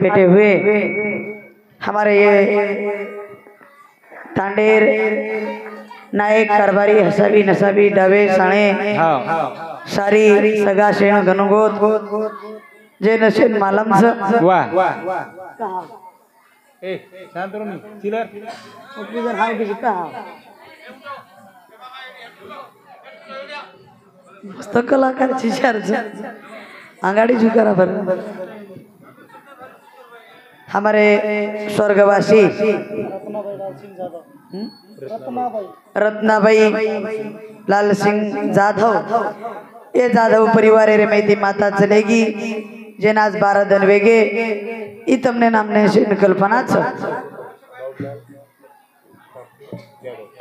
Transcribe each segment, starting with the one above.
बैठे हुए हमारे ये तांडेर नायक कारभारी हसावी नसावी डावे साणे सारी सगा शेण गणगोत जे नशेन मालमच वाह ए शांत रहो चिलर ओके हाव की का मस्त कलाकार चर्चा आंगाड़ी झुकारा भर हमारे स्वर्गवासी रत्नाबाई लाल सिंह जाधव ये जाधव परिवार रे मैती माता चलेगी जेन आज 12 दिन वेगे ई तमने नामने कल्पनाच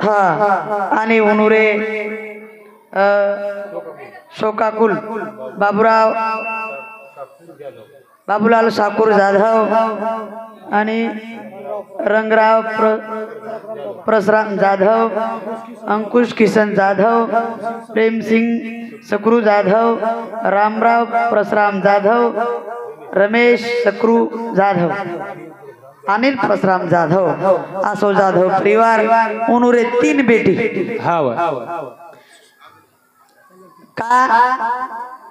हाँ आणि उनुरे शोकाकुल बाबूलाल साकूर जाधव आणि रंगराव परशुराम जाधव अंकुश किशन जाधव प्रेम सिंह सकरू जाधव रामराव परशुराम जाधव रमेश सकरू जाधव अनिल परशुराम जाधव आसो जाधव परिवार उन्होंने 3 बेटी का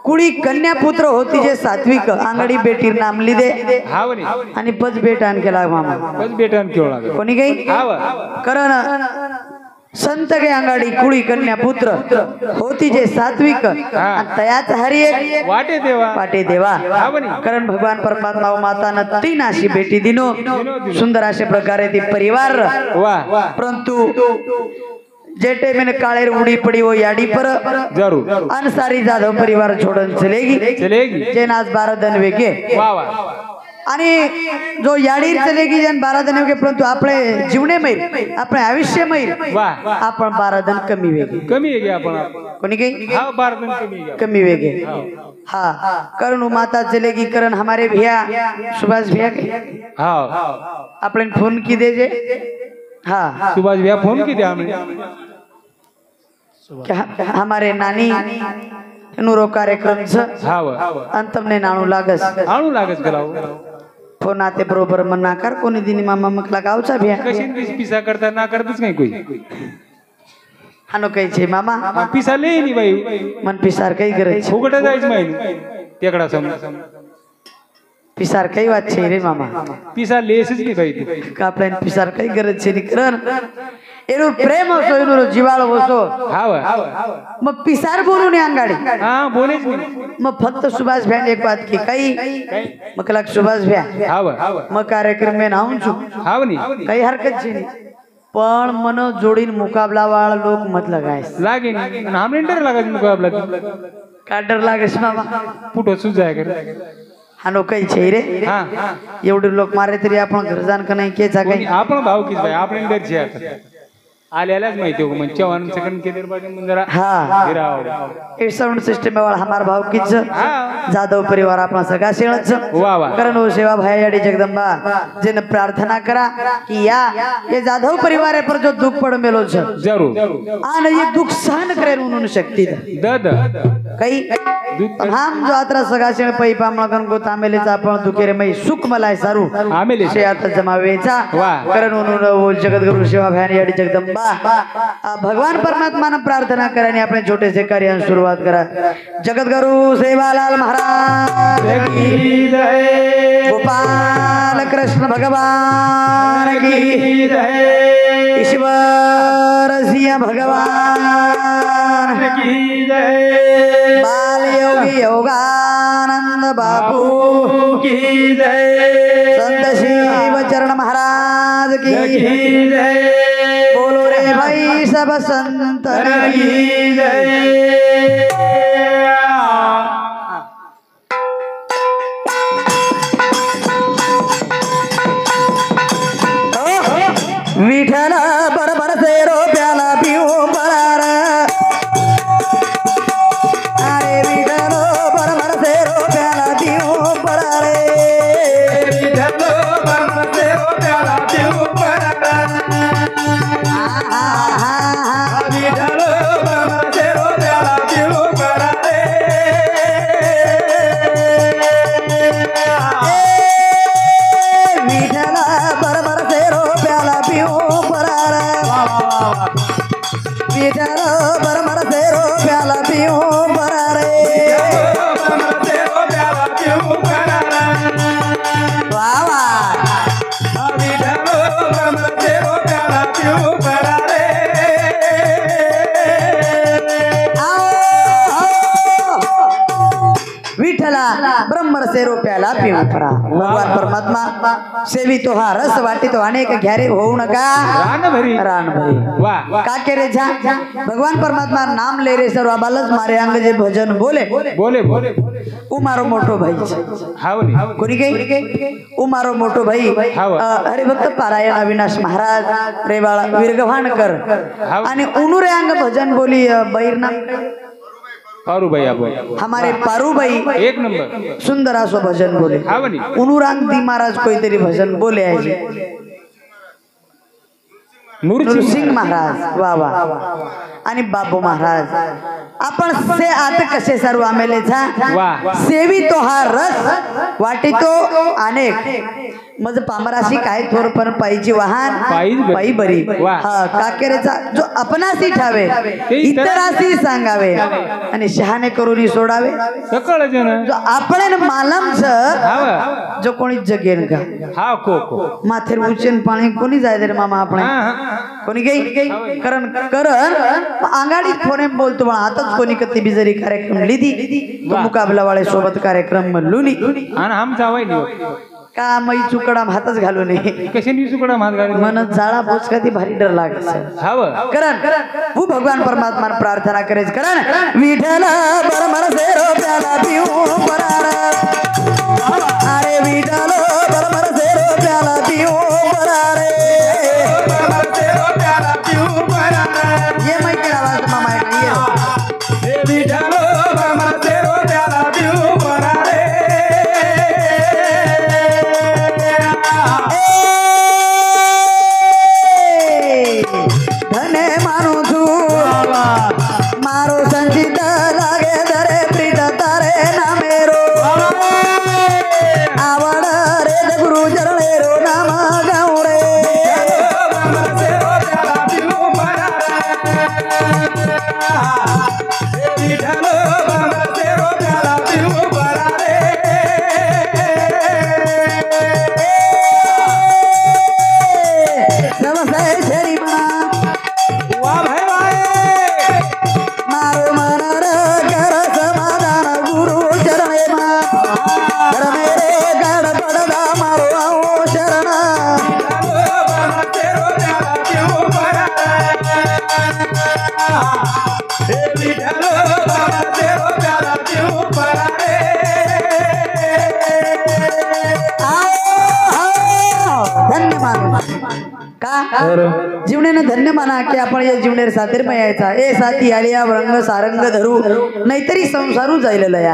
कुड़ी कन्या पुत्र होती जे सात्विक आंगडी बेटीर नाम लिदे आणि पज बेटान केला मामा पज बेटान केला कोणी गई कारण संत के अंगाड़ी कुड़ी कन्या पुत्र होती जे सात्विक तयाच हरि एक वाटे देवा कारण भगवान परमात्मा माता न 3 अशी बेटी दिनो सुंदर अशे प्रकारे ती परिवार परंतु जेटे मैंने कालेर उड़ी पड़ी वो याडी पर जरूर अनसारी जाधव परिवार छोड़न चलेगी जेन आज 12 दिन वेगे आणि जो याडी चलेगी जेन 12 दिन वेगे परंतु आपले जीवने मैर आपले आयुष्य मैर आपण 12 दिन कमी वेगे आपण कोणी गई हां 12 दिन कमी वेगे हाँ कारण माता चलेगी कारण हमारे भैया सुभाष भैया के हां आपने फोन की दे जे हाँ सुभाष भैया फोन की दिया हमने क्या हमारे नानी नुरो कार्यक्रम अंतमने नाणू लागस कराओ फोन आते बरोबर मन नाकार कोणी दिनी मामा मकला गावचा भ्या कशी पिसा करता ना करतच नाही कोई हानो काही छे मामा पिसा ले नी बाई मन पिसार काही करे फुगट जायच माहिती तेकडा समजा पिसार काही वात छे रे मामा पिसा लेसच नाही बाई का आपल्यान पिसार काही गरज छे नी करण एनो प्रेम असो एनो जीवाळ होसो मग पिसार बोलून अंगाडी हां बोलेच नाही मग फक्त सुभाष भैया एक बात की काही मग लग सुभाष भैया मग कार्यक्रम में नाऊन छु हावनी काही हरकत छे नी पण मन जोडीन मुकाबला वाला लोक मत लगायस लागे नी हमने डर लगा मुकाबला का डर लागेस मामा पुटो सुजाय कर हानो काही छे रे हां एवढे लोक मारे तरी आपण घर जाण का नाही केचा काही आपण भाव किस भाई आपण डर छे आता आल्यालाच माहिती हो म्हणजे चव्हाण सेकंड के दरबार में जरा हां ए साउंड सिस्टम वाला हमार भाव किच जादव परिवार अपना सगा सेळच वाह वाह कारण वो सेवा भाई जगदंबा जिन प्रार्थना करा कि या ये जाधव परिवार पर जो दुख पड़ मेलो छ जरूर आन ये दुख सहन करे उन्होंने शक्ति दद कई हम जो आत्रा सगा सेळ पै पामळगन गो तामेलेचा आपण दुखेरे मै सुख मलाय सारू आमेले से आता जमावेचा कारण उन्होंने वो जगतगुरु सेवा भाई याडी जगदंबा भगवान परमात्मा ने प्रार्थना कराने अपने छोटे से कार्य शुरुआत करा जगतगुरु सेवालाल महाराज की जय गोपाल कृष्ण भगवान की जय ईश्वर सिंह भगवान की जय बाल योगी योगानंद बापू की जय संत शिव चरण महाराज की जय बोलो रे भाई सब संतन की जय विठ्ठल बरोबर से रोप्याला पिऊ परार अरे विठ्ठल बरोबर से रोप्याला पिऊ परार विठ्ठल बरोबर से रोप्याला पिऊ परार विठ्ठल बरोबर से रोप्याला विठल बरमर सेरो प्याला पिऊ परा रे वा वा विठला ब्रह्मर से रुपयाला पिऊ परा भगवान परमात्मा सेवी तो हा रस वाटी तो अनेक घ्यारे होऊ नका रान भरी वाह का के रे झा भगवान परमात्मा नाम ले रे सर्व बालच मारे अंग जे भजन बोले बोले बोले उ मारो मोठो भाई हावनी कोणी काही उ मारो मोठो भाई हरिभक्त पारायण अविनाश महाराज रेवाळा वीरगव्हाणकर आणि उनुरे अंग भजन बोली बैरनाम पारू भाई आप हमारे पारू भाई एक नंबर सुंदर असो भजन बोले हावनी उनुरांग दी महाराज कोईतरी भजन बोले आहे नृसिंह महाराज वा वा आणि बाबू महाराज आपण से आत कसे सर्व आमेले वाह सेवी तो हा रस वाटी तो अनेक मज पामराशी काय थोर पण पायची वाहन पायी बरी हा काकेरेचा जो आपणासी ठावे इतरासी सांगावे आणि शहाणे करून सोडावे सकळ जन जो आपण मालमच जो कोणी जगेल का हा को माथेर उचेन पाणी कोणी जाय रे मामा आपण कोणी काही करण करण अंगाडी फोने बोलतो पण आताच कोणी कती बिजरी कार्यक्रम लिधी तो मुकाबला वाले सोबत कार्यक्रम लुनी आणि हम जावाय का मई चुकडा हातच घालू नये कशी नी चुकडा हात घालू मन जाळा बोच कधी भारी डर लागत हाव करण वो भगवान परमात्मा प्रार्थना करेच करण विठ्ठल बरमर सेरो प्याला पिऊ परार अरे विठ्ठल बरमर सेरो प्याला पिऊ परार ये मैं के आवाज मामा ये विठ्ठल बरमर सेरो प्याला पिऊ परार धने मानु तू मारो संचित लागे धरे प्रीत तारे नामेरो आवड रे गुरु चरणेरो नाम गाऊ रे मारो मन कर समाधान गुरु चरणे मा कर मेरे गड पडदा मारो आओ शरण धन्य मानो का जीवनेने धन्य माना की आपण या जीवनेर सातेर यायचा ए साथी आलिया रंग सारंग धरू नाहीतरी संसारू जायलेला या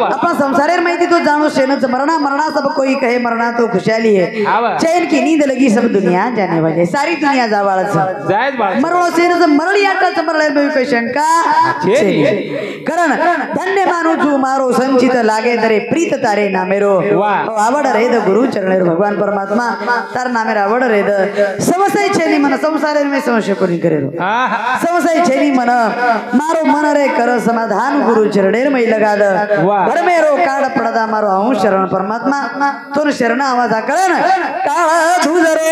आपण संसारेर माहिती तो जाणो शेनच मरना सब कोई कहे मरना तो खुशहाली है चैन की नींद लगी सब दुनिया जाने वाले सारी दुनिया जावाळच मरणो शेनच मरण याटाच मरले में काही शंका करण धन्य मानु तू मारो संचित लागे तरे प्रीत तारे नामेरो आवड रे द गुरु चरणेर भगवान परमात्मा तार नामेर आवड रे द समसय छेनी मन संसारेर में संशय कोणी करेरो समसय छेनी मन मारो मन रे कर समाधान गुरु चरणेर मै लगा द भरमेरो काड पडदा मारो आऊं शरण परमात्मा तोन शरण आवाजा कळन काळ धुज रे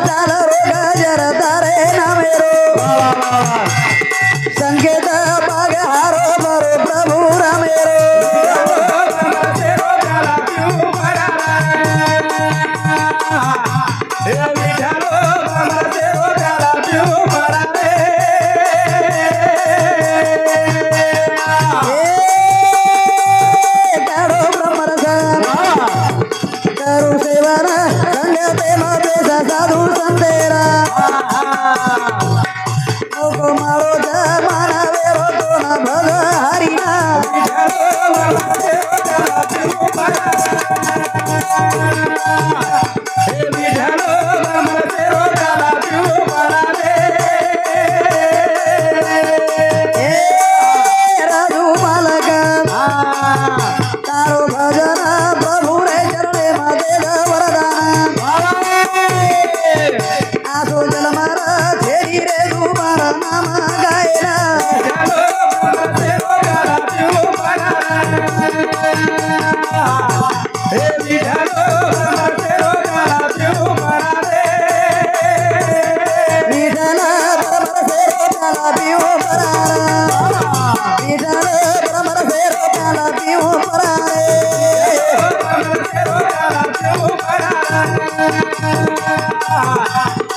चाल रोग जर तारे नामेरो संकेत बाग हारो बरो प्रभु रामेरो साधु संतेरा मारो जमाना वेरो तो न भग हरिना राजू बालक तारो भजन प्रभु रे चरणे मा दे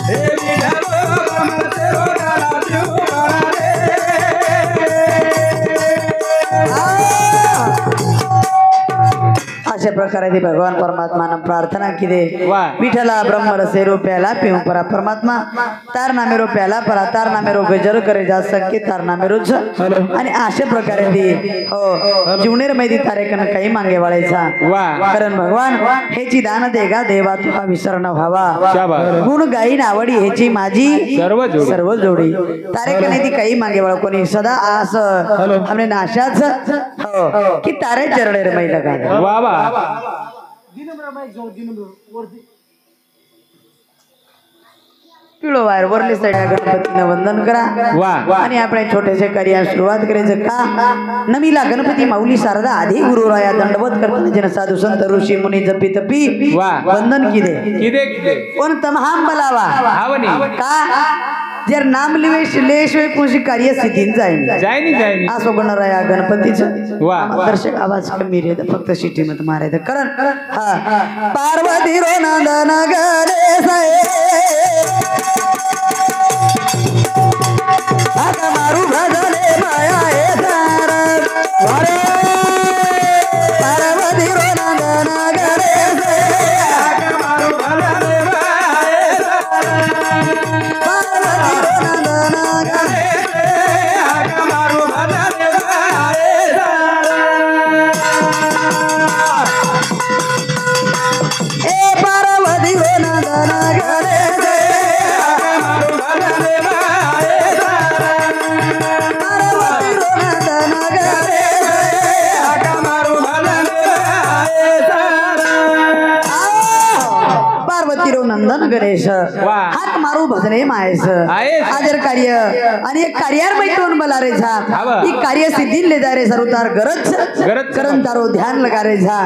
हे विठ्ठल ब्रह्मरसे रोगाला जीव काढा रे. अशा प्रकारे ते भगवान परमात्मानं प्रार्थना केली. वा. विठ्ठला ब्रह्मरसे रूप्याला पिऊ परा परमात्मा तार नामे रूप्याला परा तार नामे रो गजर करे जा सके तार नामे रोज. आणि अशा प्रकारे ती हो जीवनेर मैदी तारेकन काही मागे वळायचा. वा. कारण भगवान हेची दान दे गा देवा तुला विसरण व्हावा. शाबास. गुण गाईन आवडी हेची माझी सर्व जोडी तारेकने ती काही मागे वळ कोणी सदा आस हमने नाशाच हो की तारे चरणेर मै लगा. वा वा. पिळो वायर वरली साईड गणपतीनं वंदन करा. वा. आणि आपण छोटेसे कार्य सुरुवात करायचं का. नमीला गणपती माऊली शारदा आधी गुरुराया दंडवत करताना जन साधू संत ऋषी मुनी जपी तपी वा. वंदन किदे किदे किदे कोण तमहाम बलावा हावनी का जर नाम लिवेश लेशवे कोणशी कार्य सिद्धीन जाईन असो गणराया गणपतीचं. वा. दर्शक आवाज कमी रे फक्त शिटी मत मारायचं कारण हा पार्वती रो नंदन गरे आता मारू भजले माया हे सार वारे पार्वती रो नंदन गरे मारू भजले माया हे सार पार्वती रो नंदन गरे मारू भजले माया हे सार ए पार्वती रो नंदन गरे नंदन गणेश हात मारू भजने मायस आजर कार्य आणि एक कार्यार मैतून मला रे झा ही कार्य सिद्धी ले जा रे सरुतार गरज करन तारो ध्यान लगा रे झा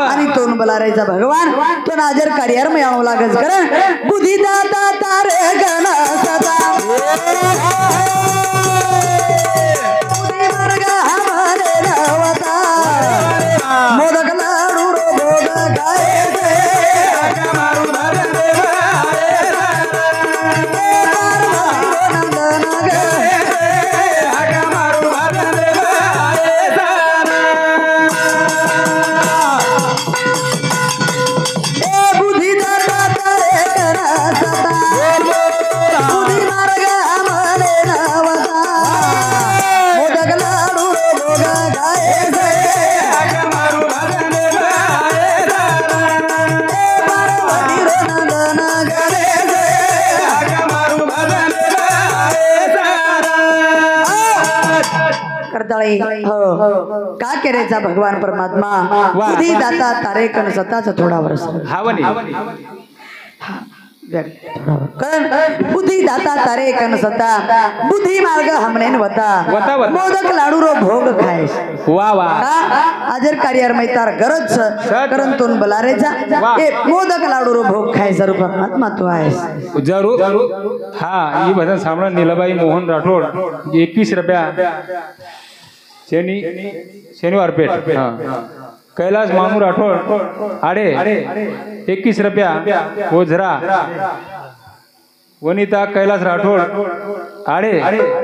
आणि तोन बला रे झा भगवान तो आजर कार्यार में आव लागज करन बुद्धी दाता तारे गण सदा बुद्धी मार्ग हमारे नवता मोदक लाडू रो भोग गाए मारू का करायचा भगवान परमात्मा बुद्धी दाता तारेकन सताच थोडा वर्ष कारण बुद्धी दाता तारेकन सता बुद्धी मार्ग हमने वता मोदक लाडू रो भोग खाय वा वा आजर कार्यार मै तार गरज करन तोन बलारे जा ए मोदक लाडू रो भोग खाय सर परमात्मा तू आहेस जरूर. हा ये भजन सामना नीलाबाई मोहन राठोड 21 रुपया शनिवार पेठ कैलास मामू राठोड आडे 21 रुपया ओझरा वनिता कैलास राठोड आडे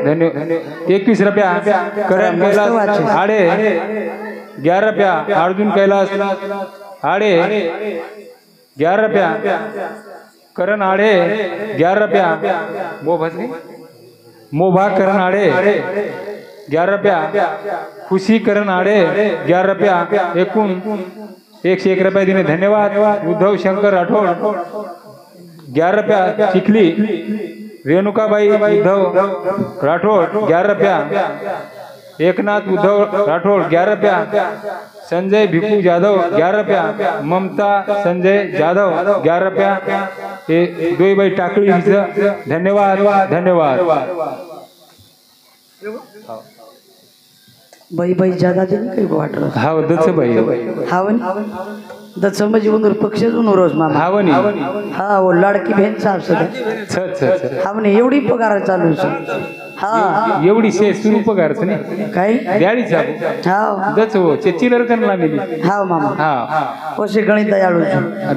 धन्यवाद 21 रुपया करण कैलास आडे 11 रुपया अर्जुन कैलास आडे 11 रुपया करण आडे 11 रुपया मोभा करण आडे 11 रुपया खुशी करण आडे 11 रुपया एकूण 101 रुपये दिने धन्यवाद. उद्धव शंकर राठोड 11 रुपया चिखली रेणुकाबाई उद्धव राठोड 11 रुपया एकनाथ उद्धव राठोड 11 रुपया संजय भिकू जाधव 11 रुपया ममता संजय जाधव 11 रुपया दोई बाई टाकळी धन्यवाद धन्यवाद. बाई बाई ज्यादा दिन काही वाटत हा दच बाई हावन दच म्हणजे उनूर पक्ष उनूरच मामा हावनी हा वो लाडकी बहीण साहेब सदा छ छ हावने एवढी पगार चालू हा एवढी शे स्वरूप करत नाही काय द्याळी हाव दच हो चिलर करला मिली हाव मामा हा ओशे गणित दयाळू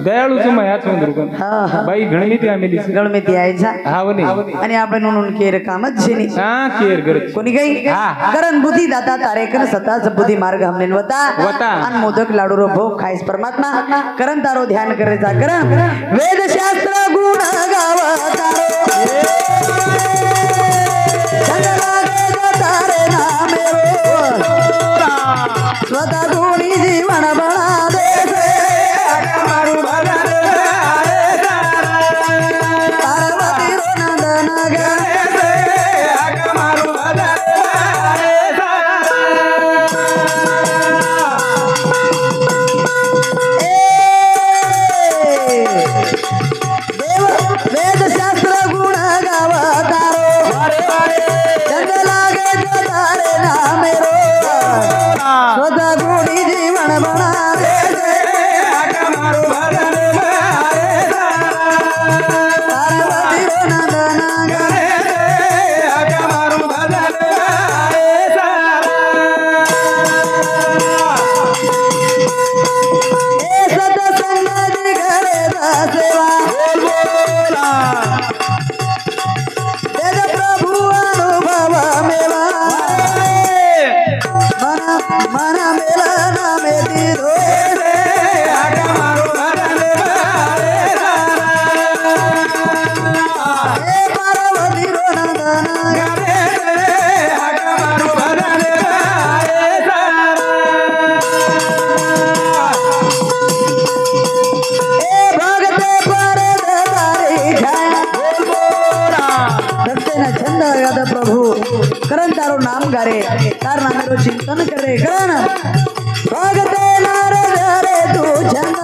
दयाळू तुम्ही याच रुकन हा बाई गणमिती आमेली गणमिती यायचा हा वनी आणि आपण म्हणून केर कामच शेनी हा केर करत कोणी काही करण बुद्धी दाता तारेकन सताच बुद्धी मार्ग हमने वता आणि मोदक लाडू रो भोग खाईस परमात्मा करण तारो ध्यान करायचा करण वेद शास्त्र गुण गावा तारो तारे नामे स्वतः गुणी जीवन बना दे पार्वती रो नंदन वेद शास्त्र गुण गावा तारो जंगलागे तारे नामे रो स्वतः गुणी जीवन बना दे पार्वती रो नंदन ए सत्संग करे सेवा वेद प्रभु अनुभव मेवा मन मेला नामे दीदो ए पार्वती रो नंदन ए भगते पर तारी छाया छंद याद प्रभु करण तारो नाम गारे तार नामे रो चिंतन करे करण भगते नार रे तू छंद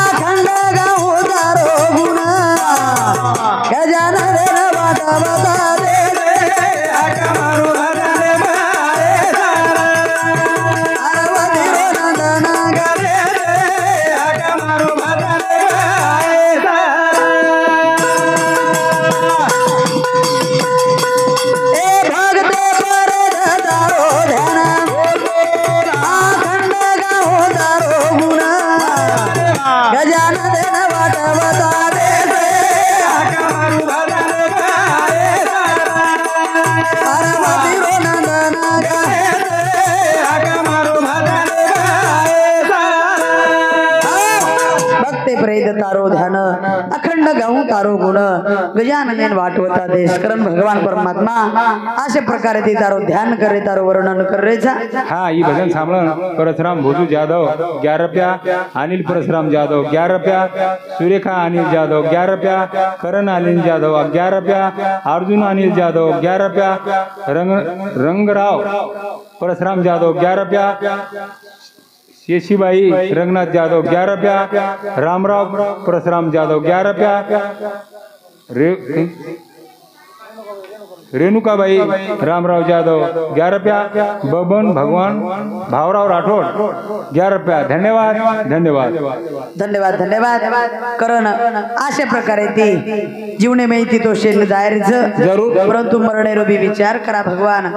आखंड गाऊ तारो गुण गजानन रे बाटा बता दे पार्वती रो नंदन ए भगते पर तारो ध्यान आखंड गाऊ तारो गुण गजानन रे बाटा बता दे पार्वती रो नंदन भक्ते प्रेत तारो ध्यान अखंड गाऊ तारो गुण गजानन वाटवता देश करण भगवान परमात्मा अशा प्रकारे ते तारो ध्यान करे तारो वर्णन करायचा हा ही भजन सांभळण परशुराम भोजू जाधव 11 रुपया अनिल परशुराम जाधव 11 रुपया सुरेखा अनिल जाधव 11 रुपया करण अनिल जाधव 11 रुपया अर्जुन अनिल जाधव 11 रुपया रंगराव परशुराम जाधव 11 रुपया शेषीबाई रंगनाथ जाधव 11 रुपया रामराव परशुराम जाधव 11 रुपया रेणुकाबाई रामराव जाधव 11 रुपया बबन भगवान भावराव राठोड 11 रुपया धन्यवाद धन्यवाद धन्यवाद धन्यवाद करण अशा प्रकारे ती जीवने माहिती तो शेन जाहीरच जरूर परंतु मरणेरो बी विचार करा भगवान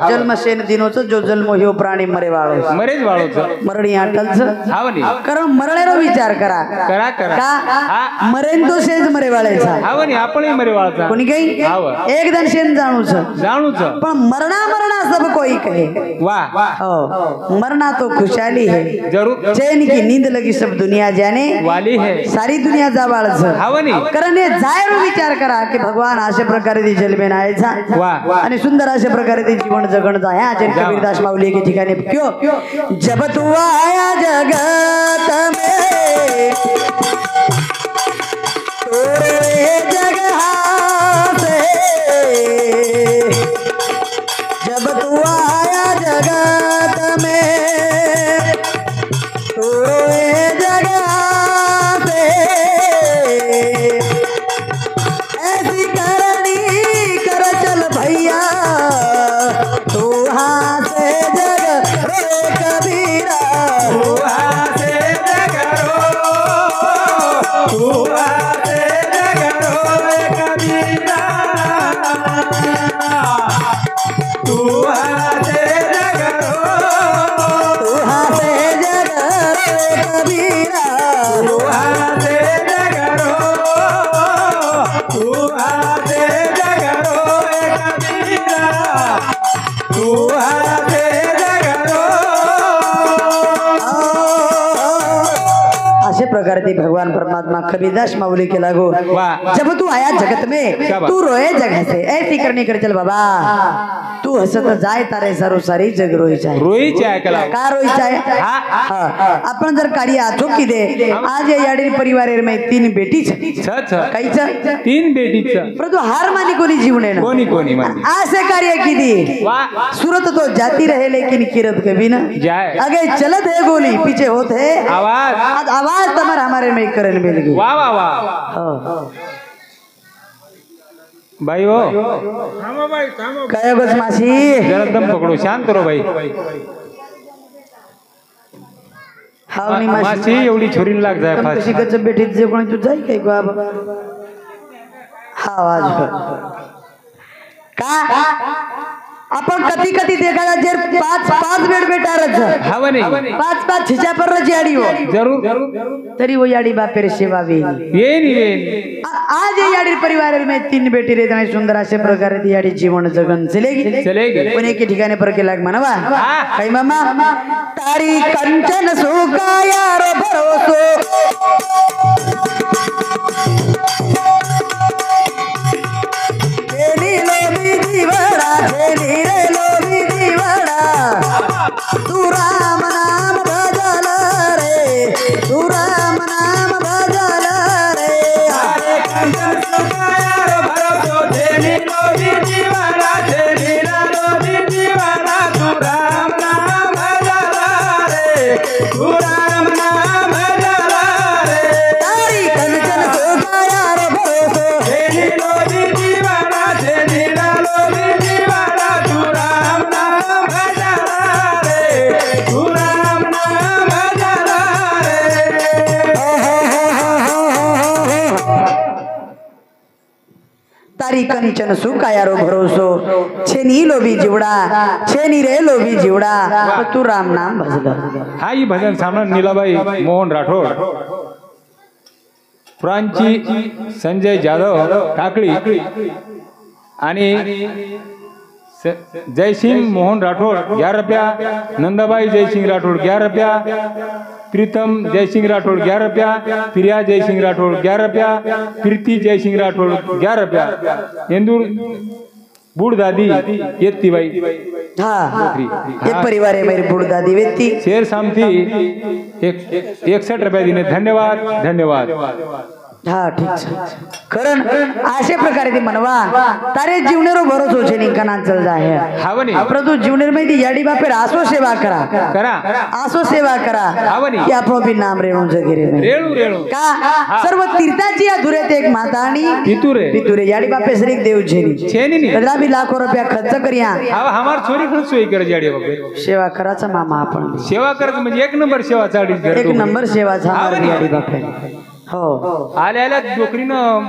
जन्म शेन दिनोच जो जन्म ह्यो प्राणी मरे वाळो मरेच वाळोच मरणी आटलच हावनी कारण मरणेरो विचार करा करा करा का मरेन तो शेज मरे वाळायचा हावनी आपणही मरे वाळचा कोणी काही हाव एकदम शेन जाणूच पण मरना मरना सब कोई कहे वाह हो मरना तो खुशहाली है जरूर चैन की नींद लगी सब दुनिया जाने वाली है सारी दुनिया जावाळच हावनी कारण हे जायरो विचार करा की भगवान अशा प्रकारे ती जन्मे नायचा वाह आणि सुंदर अशा प्रकारे ते जीवन जगण जाया जन कबीरदास माऊली के ठिकाणी क्यों जब तू आया जगत में तोरे जग हासे जब तू आया जगत में तोरे जग हासे ऐसी करनी कर चल भैया तू हासे जग रे कबीरा तू हासे जग रो तू हासे जग रो रे कबीरा हासे जगरो तू हासे जग रे कबीरा तू हासे जगरो तू हासे जगरो कबीरा तू हासे जगरो अशे प्रकार ते भगवान परमात्मा कबीरदास माऊली के लागो वाह। जब तू आया जगत में क्या बात। तू रोए जग हसे ऐसी करनी कर चल बाबा तू हसत जाय तारे सारो सारी जग रोई जाय रोईचे ऐकला का रोई जाय आपण जर काढी आठो की दे आज या याडील परिवारेर में 3 बेटी छ काहीच 3 बेटीच परंतु हार मानी कोणी जीवने ना कोणी कोणी मानी आसे कार्य की दी वाह सूरत तो जाती रहे लेकिन किरत कभी ना जाए आगे चलत है गोली पीछे होत है आवाज आज आवाज तमर हमारे में करन मिल गई वाह वाह वाह भाई हो थांबो भाई थांबो काय बस मासी जरा दम पकडो शांत रहो भाई हावनी मासी मासी एवढी छोरी लाग जाय कम कशी फास्ट गच बेटी जे कोणी तू जाई काय बाबा हा आवाज का आपण कधी कधी देखा जे 5 बेड बेटारच हवा नाही 5 छिचा पर रजियाड़ी हो जरूर तरी वो याड़ी बापेर सेवा वे येन आज ये याड़ी परिवार में 3 बेटी रे तने सुंदर असे प्रकारे ती याड़ी जीवन जगन चलेगी पण एके ठिकाणी पर के लाग मनवा काय मामा तारी कंचन सुका यार भरोसो तेली लोभी जीवड़ा तेली रे लोभी जीवड़ा तू राम नाम भजल रे तू राम नाम भजल रे हरे कंचन सुखायर भरतो देनी लोभी जीवना देनी लोभी जीवना तू राम नाम भजला रे तू राम नाम भजला रे तारी कंचन सुका यार भरोसो देनी लोभी जीवना देनी लोभी जीवना तू राम नाम भजला रे तू राम नाम भजला तारी कंचन सुका यारो भरोसो छेनी लोभी जीवड़ा छेनी रे लोभी जीवड़ा तू राम नाम भजल हा ही भजन सामना नीलाबाई मोहन राठोड प्रांची संजय जाधव टाकळी आणि जयसिंग मोहन राठोड 11 रुपया नंदाबाई जयसिंग राठोड 11 रुपया प्रीतम जयसिंग राठोड 11 रुपया प्रिया जयसिंग राठोड 11 रुपया प्रीति जयसिंग राठोड 11 रुपया इंदूर बूढ़ दादी येत्तीबाई हाँ ये परिवार है मेरी बुढ़ दादी व्यक्ति शेर सामथी 61 रुपया दिने धन्यवाद धन्यवाद हाँ ठीक है करण अशा प्रकारे ती मनवा तारे जीवनेरो भरोसो छे निकाना चल जाए हावनी परंतु जीवनेर में ती याडी बापेर आसो सेवा करा करा आसो सेवा करा हावनी की आपो भी नाम रेणू जगिरे में रेणू का सर्व तीर्थाची अधुरे ते एक माता आणि पितुरे याडी बापे श्री देव छेनी छेनी कदा भी लाखो रुपया खर्च करिया हा हमार छोरी खर्च सोई कर जाडी बापे सेवा कराचा मामा आपण सेवा करत म्हणजे 1 नंबर सेवा चाडी एक नंबर सेवा झाली याडी बापे हो आल्या डोकरीनं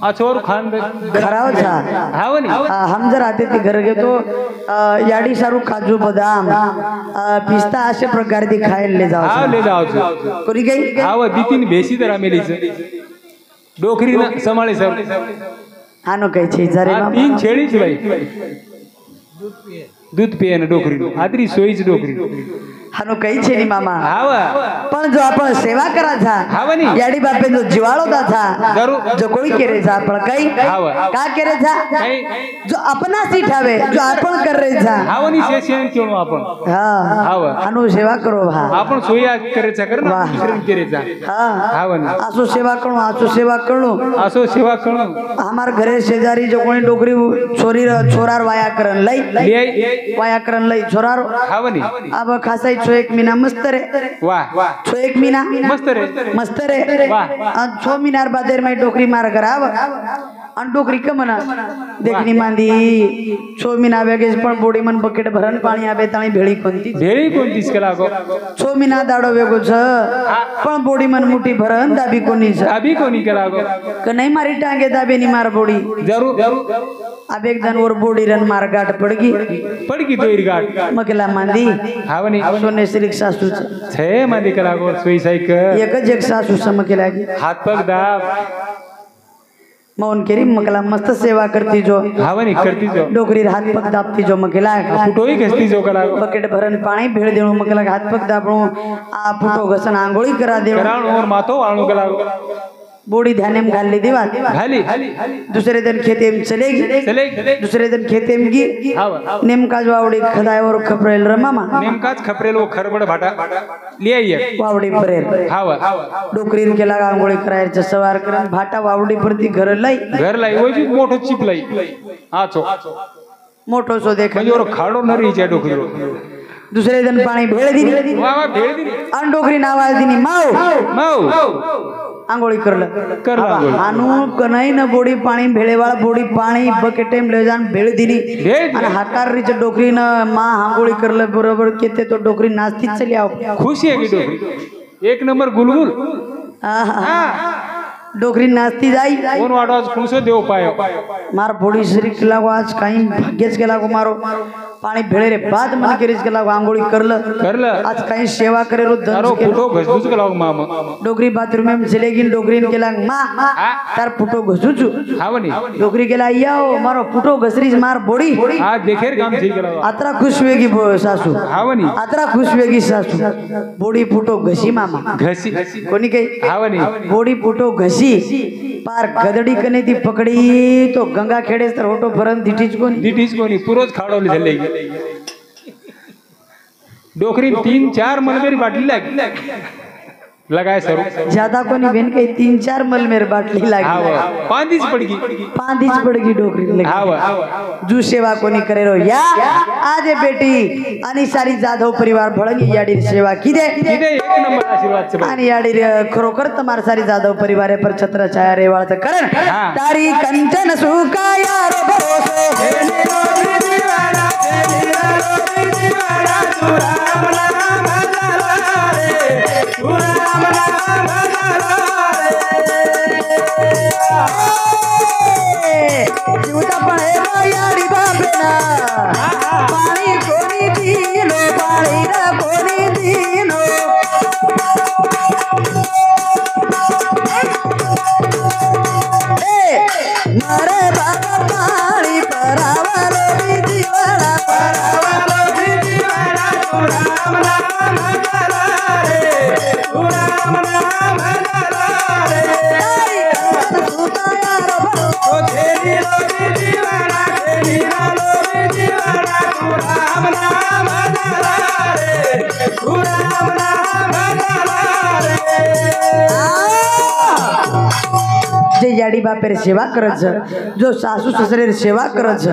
अचोर खान खराव था हावनी हम जर आते थे घर घेतो याडी सारू काजू बदाम पिस्ता अशा प्रकारे ती खायला ले जाऊ हा ले जाऊ कोणी काही हाव दी 3 बेसी तर आमेलीच डोकरीनं समाळे सर हानो काही छे जरे 3 छेडीच बाई दूध पिये ना डोकरी आदरी सोयीच डोकरी हानो काही छे नी मामा हावा पण जो आपण सेवा करायचा हावनी याडी बापे जो जिवाळोदा था जरूर जो कोणी केरेचा आपण काही हाव का केरेचा काही जो अपना सिठावे जो आपण करेचा हावनी शेशन केलो आपण हाँ हाव हानो सेवा करो भा आपण सोया करायचा कर ना वाह. दुसऱ्याने करायचा हाँ हावनी आसो सेवा करो आसो सेवा करो असो सेवा करू हमार घरे शेजारी जो कोणी डोकरी छोरी छोरार वाया करन लई वाया करन लई छोरार हावनी अब खासाई छो 1 महीना मस्त रे वाह छो 1 महीना मस्त रे मस्त रे वाह. 6 महीनार बादेर में डोकरी मार कराव आणि डोकरी का म्हणा देखणी मांदी छोमीना वेगेज पण बोडी मन बकेट भरण पाणी आवे ताणी भेळी कोणतीच के लागो छोमीना दाडो वेगो छ पण बोडी मन मुठी भरण दाबी कोणी के लागो क नाही मारी टांगे दाबे नी मार बोडी जरूर अब एक जन और बोडी रन मार गाठ पड़गी तो इरगाट मकेला मांदी हावनी सोने श्री सासू छे मांदी के लागो सोई साइक एकच एक सासू समकेला हाथ पग दाब मौन केरी मकला मस्त सेवा करती जो हावनी करती जो डोकरी हाथ पग दाबती जो मकेला फुटोई घसती जो कला बकेट भरण पाणी भेळ देणो मकेला हाथ पग दाबणो आ फुटो घसन आंघोळी करा देणो कराणो और मातो आणू कला बोडी ध्याने में घाल ली दीवा घाली दूसरे दिन खेते में चलेगी दूसरे दिन खेते में गी नेमका जो वावडी खदाय और खपरेल रे मामा नेमकाच खपरेल वो खरबड भाटा लिया ये वावडी परेल हावा डोकरीन के लगा आंघोळी करायचं सवार करन भाटा वावडी परती घर लाई वही मोठो चिप लाई आचो मोठो सो देख म्हणजे और खाडो न रही छे डोकरी दुसरे दिन पाणी भेळ दिली वाह भेळ दिली आणि डोकरी नावाज दिनी माऊ आंघोळी करलं आनू कनाई न बोडी पाणी भेळेवाळ बोडी पाणी बकेटेम ले जान भेळ दिली आणि हाकार रिच डोकरी न मा आंघोळी करलं बरोबर केते तो डोकरी नाचतीच चली आव खुशी आहे की डोकरी एक नंबर गुलगुल डोकरी नाचती जाई कोण वाडवाज खुणसो देव पायो मार बोडी श्री केला आज काही भाग्यच केला को मारो पाणी भेळे रे बाद मन केरीच केला आंघोळी करलं आज काही सेवा करे रो तारो फुटो घसुच केला मामा डोकरी बाथरूम में चले गिन डोकरीन केला मा तार फुटो घसुचू हावनी डोकरी केला याओ मारो फुटो घसरीज मार बोडी आज देखेर काम ठीक केला अतरा खुश वेगी सासू हावनी अतरा खुश वेगी सासू बोडी फुटो घसी मामा घसी कोणी काही हावनी बोडी फुटो घसी पार गदडी कने ती पकडी तो गंगा खेडे तर होटो भरन दिठीच कोणी पुरोज खाडवली झाले डोकरी 3-4 मलमेरी बाटली लगाए सर ज्यादा कोनी बेन के 3-4 मलमेर बाटली लागी पांदीच पड़गी डोकरी लगी जू सेवा कोनी करे रो या आजे बेटी आणि सारी जाधव परिवार भळणी याडी सेवा किदे एक नंबर आशीर्वाद से आणि याडी खरोखर तमार सारी जाधव परिवार पर छत्र छाया रेवाळच करण तारी कंचन सुकाया रो भरोसो जीवता पळे याडी बाबेना पाणी कोणी दिलो पाणी रा कोणी दिलो मारे बाबा पाणी परावालो जीवाला परावालो जीवाला तू राम नाम करा रे तू राम नाम करा रे सुताया रो भरो तेरी लो जीवाला तेरी लो जीवाला तू राम नाम करा रे तू राम नाम करा रे जे याडी बापेर सेवा करत जो सासू ससरे सेवा करत